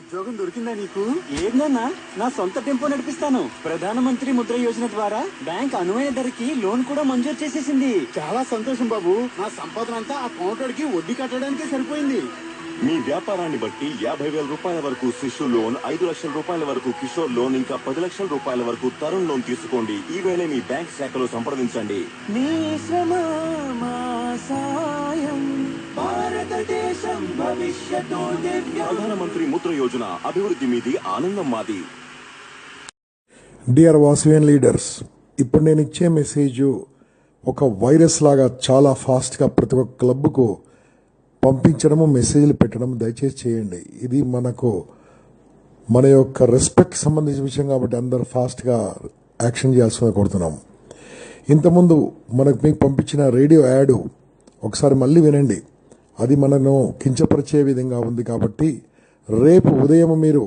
ఉద్యోగం దొరికిందా నీకు? ఏంటన్నా, నా సొంత టెంపో నడిపిస్తాను. ప్రధానమంత్రి ముద్ర యోజన ద్వారా బ్యాంక్ అనువైన ధరకి లోన్ కూడా మంజూరు చేసేసింది. చాలా సంతోషం బాబు. నా సంపాదన అంతా ఆ కౌంటర్కి వడ్డీ కట్టడానికే సరిపోయింది. మీ వ్యాపారాన్ని బట్టి 50,000 రూపాయల వరకు శిశు లోన్, 5 లక్షల రూపాయల వరకు కిషోర్ లోన్, ఇంకా 10 లక్షల రూపాయల వరకు తరుణ్ లోన్ తీసుకోండి. ఈవేళ మీ బ్యాంక్ శాఖలో సంప్రదించండి. మీ శ్రమ మా సాయం, భారతదేశం భవిష్యత్తు దివ్యం. ప్రధానమంత్రి ముద్ర యోజన, అభివృద్ధి మీది, ఆనందం మాది. డియర్ వాసవియన్ లీడర్స్, ఇప్పుడు నేను ఇచ్చే మెసేజ్ ఒక వైరస్ లాగా చాలా ఫాస్ట్గా ప్రతి ఒక్క క్లబ్కు పంపించడము, మెసేజ్లు పెట్టడం దయచేసి చేయండి. ఇది మన యొక్క రెస్పెక్ట్ సంబంధించిన విషయం కాబట్టి అందరూ ఫాస్ట్గా యాక్షన్ చేయాల్సిన కోరుతున్నాం. ఇంతకుముందు మీకు పంపించిన రేడియో యాడ్ ఒకసారి మళ్ళీ వినండి. అది మనను కించపరిచే విధంగా ఉంది కాబట్టి రేపు ఉదయం మీరు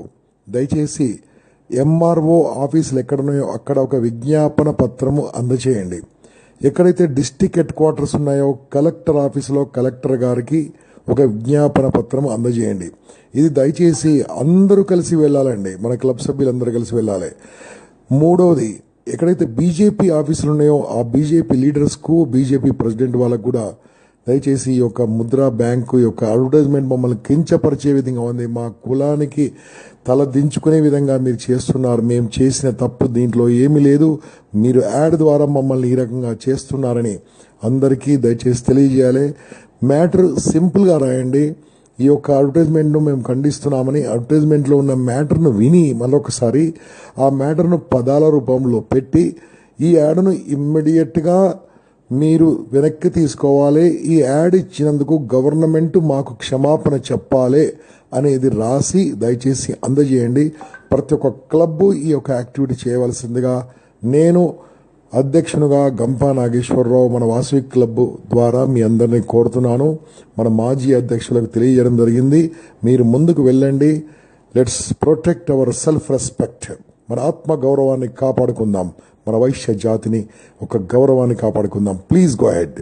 దయచేసి ఎంఆర్ఓ ఆఫీసులు ఎక్కడున్నాయో అక్కడ ఒక విజ్ఞాపన పత్రము అందజేయండి. ఎక్కడైతే డిస్టిక్ హెడ్ క్వార్టర్స్ ఉన్నాయో కలెక్టర్ ఆఫీసులో కలెక్టర్ గారికి ఒక విజ్ఞాపన పత్రం అందజేయండి. ఇది దయచేసి అందరూ కలిసి వెళ్ళాలండి, మన క్లబ్ సభ్యులందరూ కలిసి వెళ్ళాలి. మూడవది, ఎక్కడైతే బీజేపీ ఆఫీసులు ఉన్నాయో ఆ బీజేపీ లీడర్స్కు, బీజేపీ ప్రెసిడెంట్ వాళ్ళకు కూడా దయచేసి ఈ యొక్క ముద్రా బ్యాంకు యొక్క అడ్వర్టైజ్మెంట్ మమ్మల్ని కించపరిచే విధంగా ఉంది, మా కులానికి తల దించుకునే విధంగా మీరు చేస్తున్నారు, మేము చేసిన తప్పు దీంట్లో ఏమీ లేదు, మీరు యాడ్ ద్వారా మమ్మల్ని ఈ రకంగా చేస్తున్నారని అందరికీ దయచేసి తెలియజేయాలి. మ్యాటర్ సింపుల్గా రాయండి. ఈ యొక్క అడ్వర్టైజ్మెంట్ను మేము ఖండిస్తున్నామని అడ్వర్టైజ్మెంట్లో ఉన్న మ్యాటర్ను విని మరొకసారి ఆ మ్యాటర్ను పదాల రూపంలో పెట్టి ఈ యాడ్ను ఇమ్మీడియట్గా మీరు వెనక్కి తీసుకోవాలి. ఈ యాడ్ ఇచ్చినందుకు గవర్నమెంట్ మాకు క్షమాపణ చెప్పాలి అనేది రాసి దయచేసి అందజేయండి. ప్రతి ఒక్క క్లబ్ ఈ యొక్క యాక్టివిటీ చేయవలసిందిగా నేను అధ్యక్షునిగా గంపా నాగేశ్వరరావు మన వాసవి క్లబ్ ద్వారా మీ అందరినీ కోరుతున్నాను. మన మాజీ అధ్యక్షులకు తెలియజేయడం జరిగింది. మీరు ముందుకు వెళ్ళండి. Let's protect our self respect. మన ఆత్మ గౌరవాన్ని కాపాడుకుందాం, మన వైశ్య జాతిని ఒక గౌరవాన్ని కాపాడుకుందాం. Please go ahead.